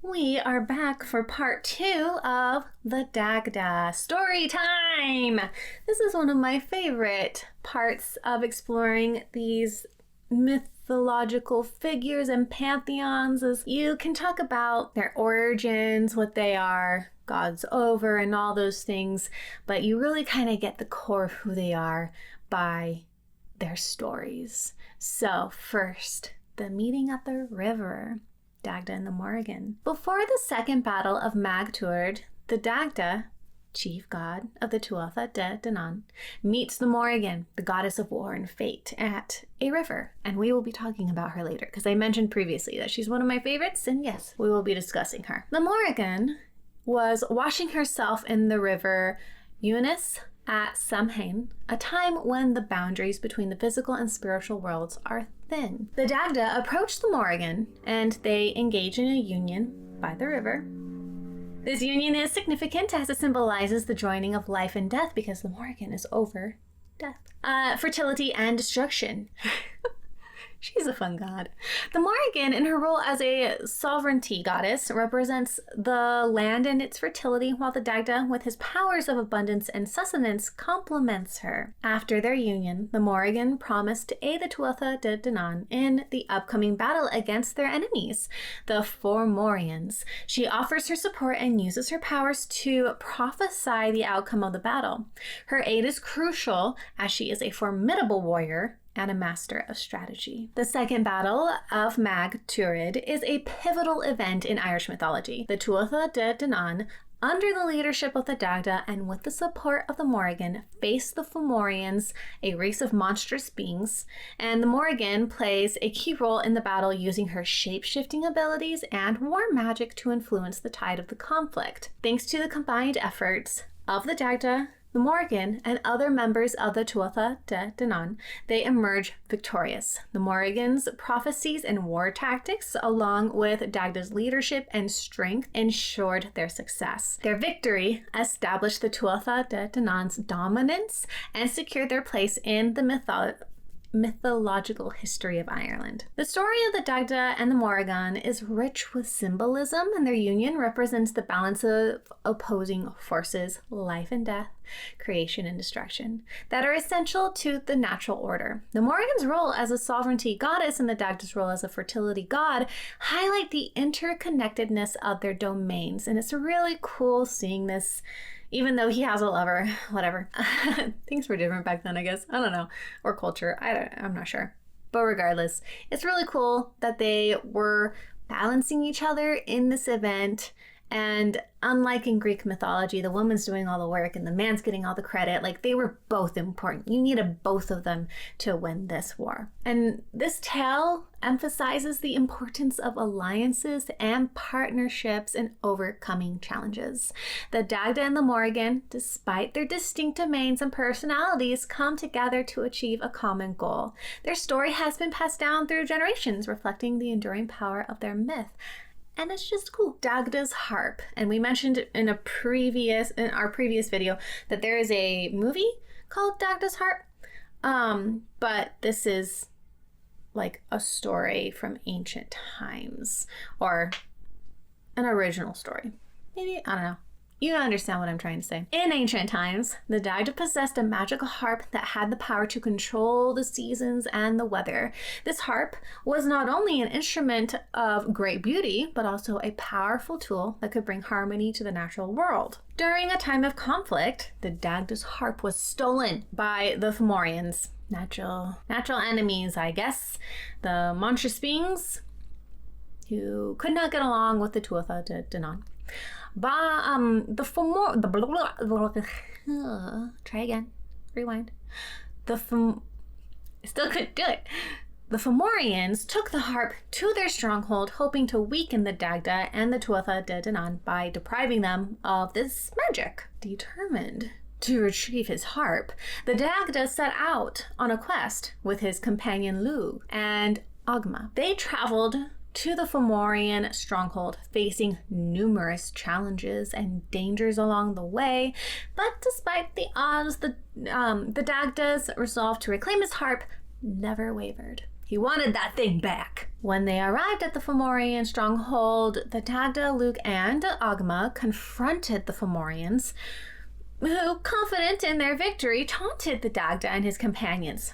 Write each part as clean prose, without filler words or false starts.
We are back for part 2 of the Dagda story time. This is one of my favorite parts of exploring these mythological figures and pantheons, as you can talk about their origins, what they are, gods over, and all those things, but you really kind of get the core of who they are by their stories. So first, the meeting at the river. Dagda and the Morrigan. Before the Second Battle of Moytura, the Dagda, chief god of the Tuatha Dé Danann, meets the Morrigan, the goddess of war and fate, at a river. And we will be talking about her later, because I mentioned previously that she's one of my favorites, and yes, we will be discussing her. The Morrigan was washing herself in the river Eunice at Samhain, a time when the boundaries between the physical and spiritual worlds are thin. The Dagda approach the Morrigan and they engage in a union by the river. This union is significant as it symbolizes the joining of life and death, because the Morrigan is over death. Fertility and destruction. She's a fun god. The Morrigan, in her role as a sovereignty goddess, represents the land and its fertility, while the Dagda, with his powers of abundance and sustenance, complements her. After their union, the Morrigan promised to aid the Tuatha Dé Danann in the upcoming battle against their enemies, the Fomorians. She offers her support and uses her powers to prophesy the outcome of the battle. Her aid is crucial, as she is a formidable warrior and a master of strategy. The Second Battle of Moytura is a pivotal event in Irish mythology. The Tuatha Dé Danann, under the leadership of the Dagda and with the support of the Morrigan, face the Fomorians, a race of monstrous beings, and the Morrigan plays a key role in the battle, using her shape-shifting abilities and war magic to influence the tide of the conflict. Thanks to the combined efforts of the Dagda, the Morrigan, and other members of the Tuatha Dé Danann, they emerge victorious. The Morrigan's prophecies and war tactics, along with Dagda's leadership and strength, ensured their success. Their victory established the Tuatha Dé Danann's dominance and secured their place in the mythological history of Ireland. The story of the Dagda and the Morrigan is rich with symbolism, and their union represents the balance of opposing forces, life and death, creation and destruction, that are essential to the natural order. The Morrigan's role as a sovereignty goddess and the Dagda's role as a fertility god highlight the interconnectedness of their domains, and it's really cool seeing this. Even though he has a lover, whatever. Things were different back then, I guess. I don't know. Or culture. I'm not sure. But regardless, it's really cool that they were balancing each other in this event. And unlike in Greek mythology, the woman's doing all the work and the man's getting all the credit. Like, they were both important. You needed both of them to win this war. And this tale emphasizes the importance of alliances and partnerships in overcoming challenges. The Dagda and the Morrigan, despite their distinct domains and personalities, come together to achieve a common goal. Their story has been passed down through generations, reflecting the enduring power of their myth. And it's just cool. Dagda's harp. And we mentioned in our previous video that there is a movie called Dagda's harp. But this is like a story from ancient times, or an original story. Maybe, I don't know. You understand what I'm trying to say. In ancient times, the Dagda possessed a magical harp that had the power to control the seasons and the weather. This harp was not only an instrument of great beauty, but also a powerful tool that could bring harmony to the natural world. During a time of conflict, the Dagda's harp was stolen by the Fomorians. Natural enemies, I guess. The monstrous beings who could not get along with the Tuatha Dé Danann. Try again. Rewind. Still couldn't do it. The Fomorians took the harp to their stronghold, hoping to weaken the Dagda and the Tuatha Dé Danann by depriving them of this magic. Determined to retrieve his harp, the Dagda set out on a quest with his companion Lugh and Ogma. They traveled to the Fomorian stronghold, facing numerous challenges and dangers along the way. But despite the odds, the Dagda's resolve to reclaim his harp never wavered. He wanted that thing back. When they arrived at the Fomorian stronghold, the Dagda, Luke, and Agma confronted the Fomorians, who, confident in their victory, taunted the Dagda and his companions.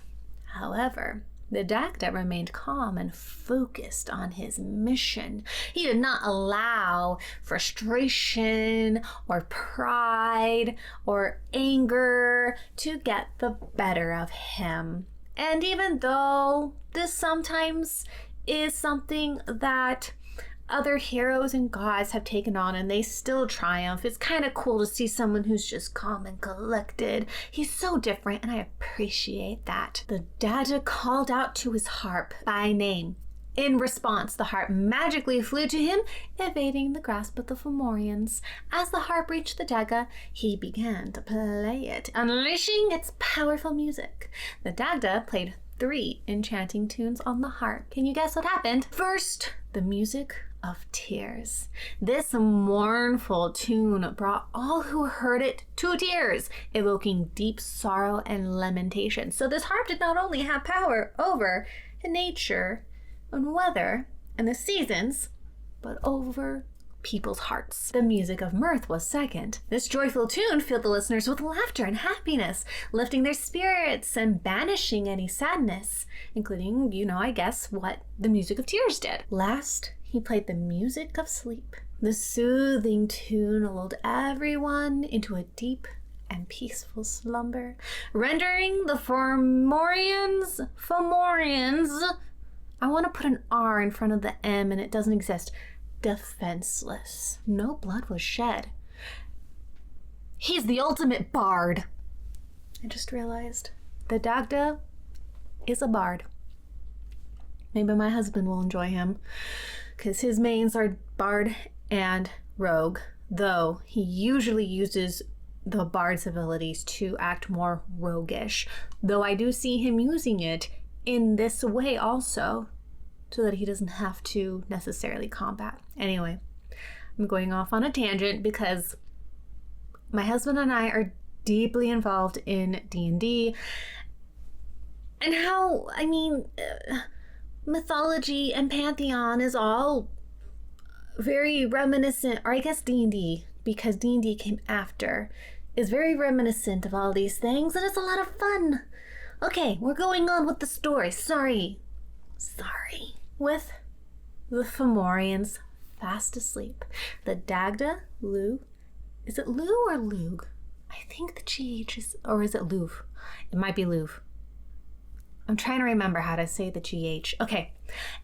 However, the Dagda remained calm and focused on his mission. He did not allow frustration or pride or anger to get the better of him. And even though this sometimes is something that other heroes and gods have taken on and they still triumph, it's kind of cool to see someone who's just calm and collected. He's so different and I appreciate that. The Dagda called out to his harp by name. In response, the harp magically flew to him, evading the grasp of the Fomorians. As the harp reached the Dagda, he began to play it, unleashing its powerful music. The Dagda played 3 enchanting tunes on the harp. Can you guess what happened? First, the music of tears. This mournful tune brought all who heard it to tears, evoking deep sorrow and lamentation. So this harp did not only have power over nature and weather and the seasons, but over people's hearts. The music of mirth was second. This joyful tune filled the listeners with laughter and happiness, lifting their spirits and banishing any sadness, including, I guess, what the music of tears did. Last, he played the music of sleep. The soothing tune lulled everyone into a deep and peaceful slumber, rendering the Fomorians, I want to put an R in front of the M and it doesn't exist, defenseless. No blood was shed. He's the ultimate bard. I just realized the Dagda is a bard. Maybe my husband will enjoy him, because his mains are bard and rogue, though he usually uses the bard's abilities to act more roguish, though I do see him using it in this way also, so that he doesn't have to necessarily combat. Anyway, I'm going off on a tangent because my husband and I are deeply involved in D&D, and how, mythology and pantheon is all very reminiscent, or I guess D&D, because D&D came after, is very reminiscent of all these things, and it's a lot of fun. Okay, we're going on with the story. Sorry. With the Fomorians fast asleep, the Dagda, is it Lou or Lug? I think the GH is, or is it Louv? It might be Louv. I'm trying to remember how to say the GH. Okay.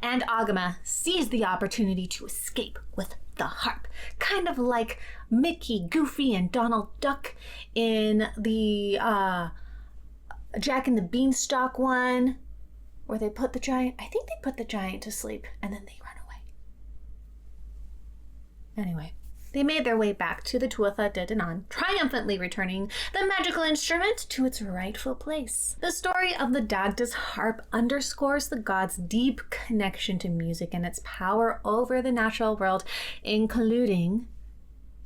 And Agma seized the opportunity to escape with the harp. Kind of like Mickey, Goofy, and Donald Duck in the Jack and the Beanstalk one, where they put the giant, I think they put the giant to sleep and then they run away. Anyway, they made their way back to the Tuatha Dé Danann, triumphantly returning the magical instrument to its rightful place. The story of the Dagda's harp underscores the god's deep connection to music and its power over the natural world, including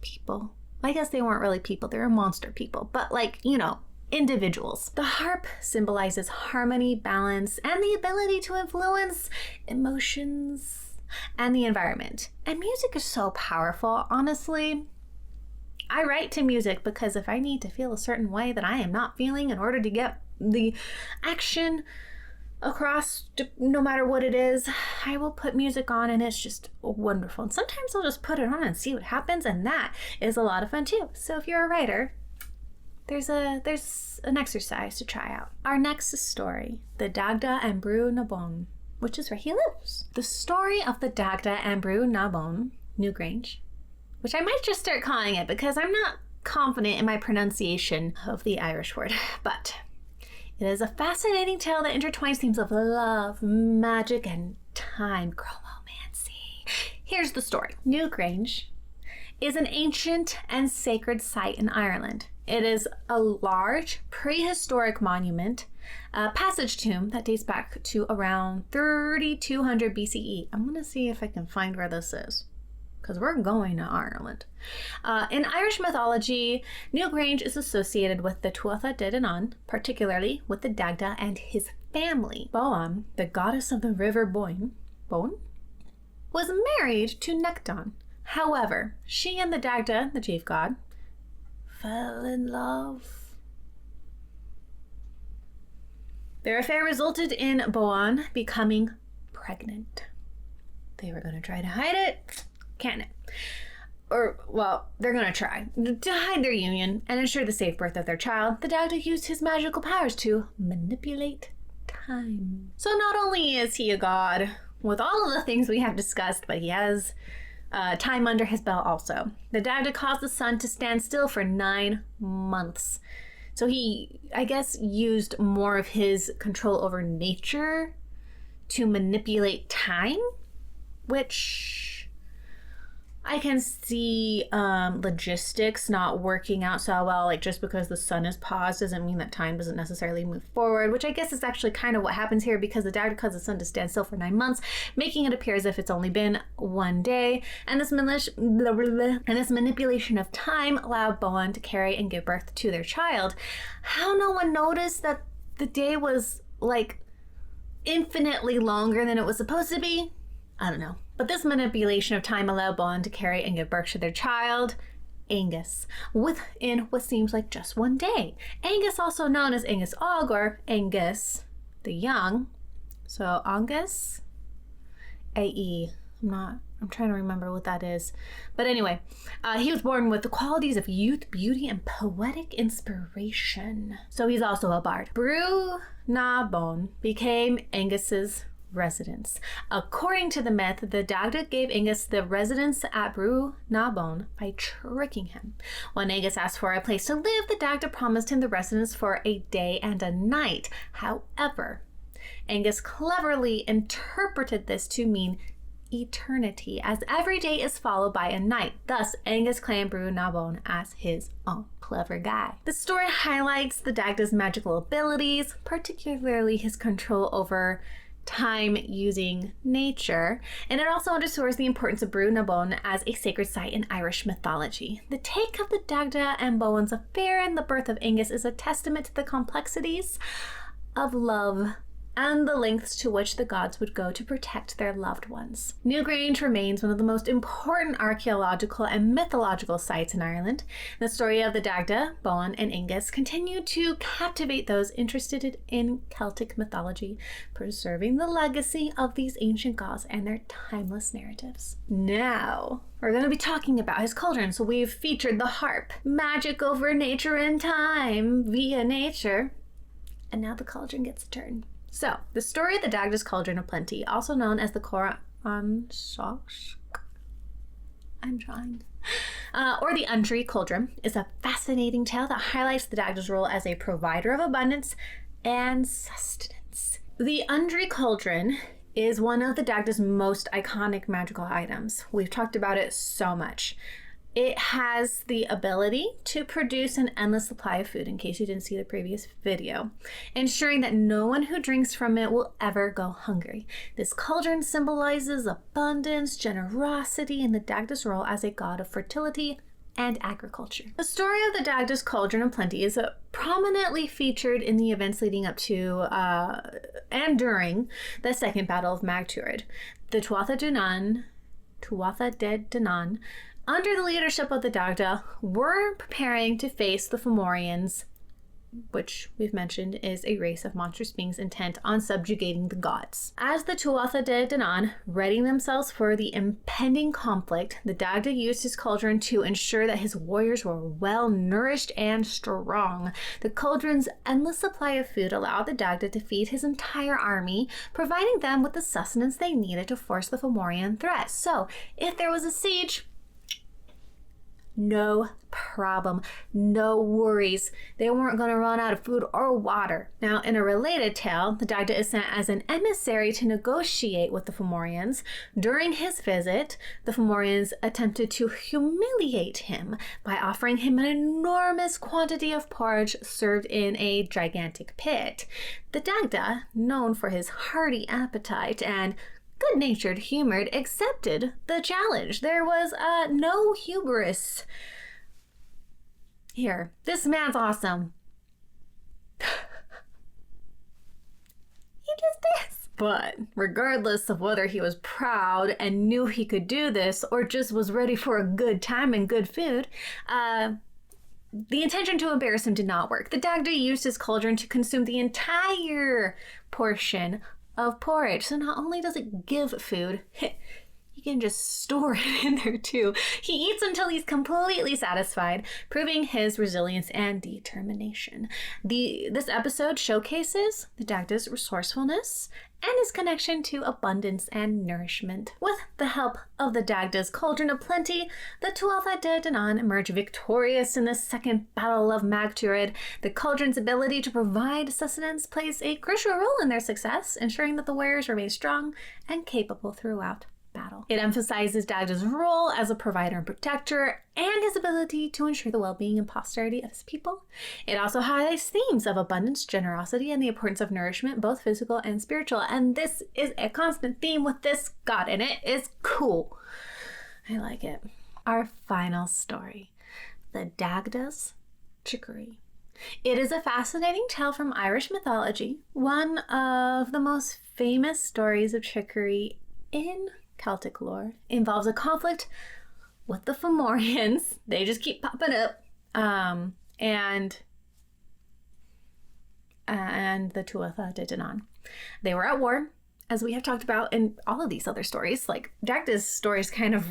people. I guess they weren't really people, they were monster people, but individuals. The harp symbolizes harmony, balance, and the ability to influence emotions and the environment. And music is so powerful, honestly. I write to music because if I need to feel a certain way that I am not feeling in order to get the action across, no matter what it is, I will put music on and it's just wonderful. And sometimes I'll just put it on and see what happens, and that is a lot of fun too. So if you're a writer, there's an exercise to try out. Our next story, the Dagda and Brú na Bown, which is where he lives. The story of the Dagda and Brú na Bown, Newgrange, which I might just start calling it because I'm not confident in my pronunciation of the Irish word, but it is a fascinating tale that intertwines themes of love, magic, and time. Chromomancy. Here's the story. Newgrange is an ancient and sacred site in Ireland. It is a large prehistoric monument, a passage tomb that dates back to around 3200 BCE. I'm going to see if I can find where this is, because we're going to Ireland. In Irish mythology, Newgrange is associated with the Tuatha Dé Danann, particularly with the Dagda and his family. Bown, the goddess of the river Boyn, was married to Necton. However, she and the Dagda, the chief god, fell in love. Their affair resulted in Bown becoming pregnant. They were going to try to hide it. Can't. Or, well, they're going to try to hide their union and ensure the safe birth of their child. The Dagda used his magical powers to manipulate time. So not only is he a god with all of the things we have discussed, but he has time under his belt also. The Dagda caused the sun to stand still for 9 months. So he, I guess, used more of his control over nature to manipulate time, which I can see logistics not working out so well. Like, just because the sun is paused doesn't mean that time doesn't necessarily move forward, which I guess is actually kind of what happens here, because the Dagda caused the sun to stand still for 9 months, making it appear as if it's only been 1 day. And this manipulation of time allowed Boyn to carry and give birth to their child. How no one noticed that the day was like infinitely longer than it was supposed to be? I don't know. But this manipulation of time allowed Bown to carry and give birth to their child, Angus, within what seems like just 1 day. Angus, also known as Angus Og, or Angus the Young. So Angus, A-E. I'm trying to remember what that is. But anyway, he was born with the qualities of youth, beauty, and poetic inspiration. So he's also a bard. Bown became Angus's residence. According to the myth, the Dagda gave Angus the residence at Bown by tricking him. When Angus asked for a place to live, the Dagda promised him the residence for a day and a night. However, Angus cleverly interpreted this to mean eternity, as every day is followed by a night. Thus, Angus claimed Bown as his own. Clever guy. The story highlights the Dagda's magical abilities, particularly his control over time using nature, and it also underscores the importance of Bown as a sacred site in Irish mythology. The take of the Dagda and Bowen's affair and the birth of Angus is a testament to the complexities of love and the lengths to which the gods would go to protect their loved ones. Newgrange remains one of the most important archaeological and mythological sites in Ireland. The story of the Dagda, Bown, and Angus continue to captivate those interested in Celtic mythology, preserving the legacy of these ancient gods and their timeless narratives. Now, we're going to be talking about his cauldron. So we've featured the harp, magic over nature and time via nature, and now the cauldron gets a turn. So, the story of the Dagda's Cauldron of Plenty, also known as the or the Undri Cauldron, is a fascinating tale that highlights the Dagda's role as a provider of abundance and sustenance. The Undri Cauldron is one of the Dagda's most iconic magical items. We've talked about it so much. It has the ability to produce an endless supply of food, in case you didn't see the previous video, ensuring that no one who drinks from it will ever go hungry. This cauldron symbolizes abundance, generosity, and the Dagda's role as a god of fertility and agriculture. The story of the Dagda's Cauldron of Plenty is prominently featured in the events leading up to and during the Second Battle of Moytura. The Tuatha Dé Danann, under the leadership of the Dagda, were preparing to face the Fomorians, which we've mentioned is a race of monstrous beings intent on subjugating the gods. As the Tuatha Dé Danann readying themselves for the impending conflict, the Dagda used his cauldron to ensure that his warriors were well nourished and strong. The cauldron's endless supply of food allowed the Dagda to feed his entire army, providing them with the sustenance they needed to force the Fomorian threat. So, if there was a siege, no problem, no worries. They weren't going to run out of food or water. Now, in a related tale, the Dagda is sent as an emissary to negotiate with the Fomorians. During his visit, the Fomorians attempted to humiliate him by offering him an enormous quantity of porridge served in a gigantic pit. The Dagda, known for his hearty appetite and good-natured humor, accepted the challenge. There was no hubris here. This man's awesome. But regardless of whether he was proud and knew he could do this or just was ready for a good time and good food, the intention to embarrass him did not work. The Dagda used his cauldron to consume the entire portion of porridge. So not only does it give food, you can just store it in there too. He eats until he's completely satisfied, proving his resilience and determination. This episode showcases the Dagda's resourcefulness and his connection to abundance and nourishment. With the help of the Dagda's cauldron of plenty, the Tuatha Dé Danann emerged victorious in the Second Battle of Moytura. The cauldron's ability to provide sustenance plays a crucial role in their success, ensuring that the warriors remain strong and capable throughout battle. It emphasizes Dagda's role as a provider and protector and his ability to ensure the well-being and posterity of his people. It also highlights themes of abundance, generosity, and the importance of nourishment, both physical and spiritual. And this is a constant theme with this god, and it is cool. I like it. Our final story, the Dagda's Trickery. It is a fascinating tale from Irish mythology, one of the most famous stories of trickery in Celtic lore. Involves a conflict with the Fomorians. They just keep popping up. And the Tuatha Dé Danann. They were at war, as we have talked about in all of these other stories. Like, Dagda's stories kind of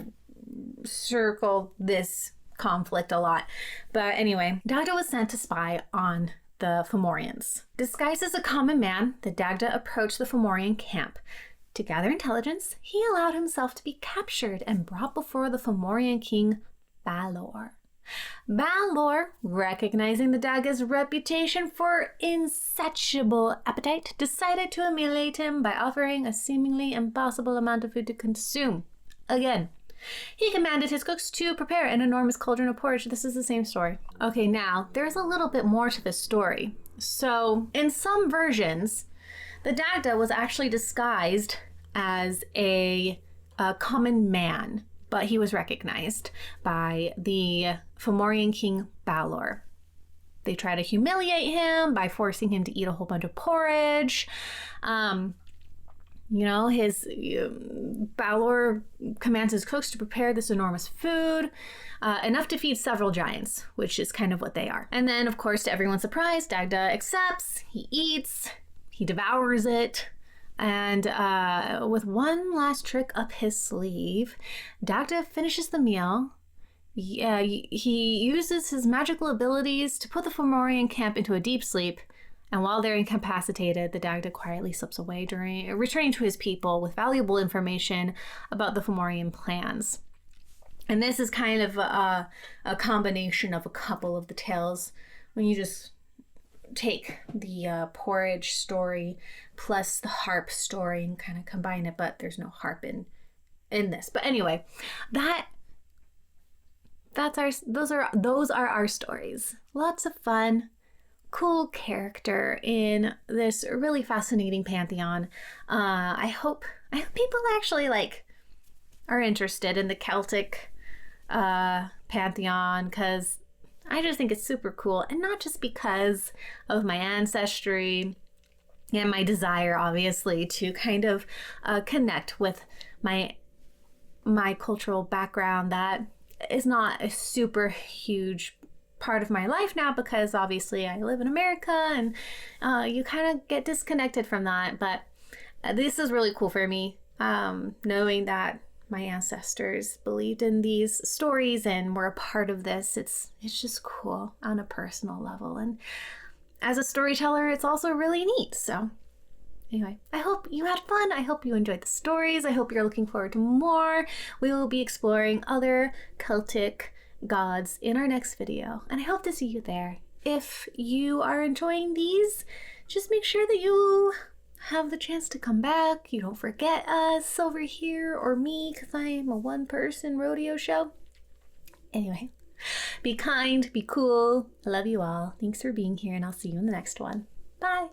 circle this conflict a lot. But anyway, Dagda was sent to spy on the Fomorians. Disguised as a common man, the Dagda approached the Fomorian camp. To gather intelligence, he allowed himself to be captured and brought before the Fomorian king, Balor. Balor, recognizing the Dagda's reputation for insatiable appetite, decided to humiliate him by offering a seemingly impossible amount of food to consume. Again, he commanded his cooks to prepare an enormous cauldron of porridge. This is the same story. Okay, now, there's a little bit more to this story. So, in some versions, the Dagda was actually disguised as a common man, but he was recognized by the Fomorian king Balor. They try to humiliate him by forcing him to eat a whole bunch of porridge. Balor commands his cooks to prepare this enormous food, enough to feed several giants, which is kind of what they are. And then, of course, to everyone's surprise, Dagda accepts, he eats, he devours it, and with one last trick up his sleeve, Dagda finishes the meal. He uses his magical abilities to put the Fomorian camp into a deep sleep, and while they're incapacitated, the Dagda quietly slips away, returning to his people with valuable information about the Fomorian plans. And this is kind of a combination of a couple of the tales when you just take the porridge story plus the harp story and kind of combine it, but there's no harp in this. But anyway, those are our stories. Lots of fun, cool character in this really fascinating pantheon. I hope people actually are interested in the Celtic pantheon, because I just think it's super cool, and not just because of my ancestry and my desire, obviously, to kind of connect with my cultural background that is not a super huge part of my life now, because obviously I live in America and you kind of get disconnected from that. But this is really cool for me, knowing that my ancestors believed in these stories and were a part of this. It's just cool on a personal level, and as a storyteller, it's also really neat. So anyway, I hope you had fun. I hope you enjoyed the stories. I hope you're looking forward to more. We will be exploring other Celtic gods in our next video, and I hope to see you there. If you are enjoying these, just make sure that you have the chance to come back. You don't forget us over here, or me, because I am a one-person rodeo show. Anyway, be kind, be cool. I love you all. Thanks for being here, and I'll see you in the next one. Bye.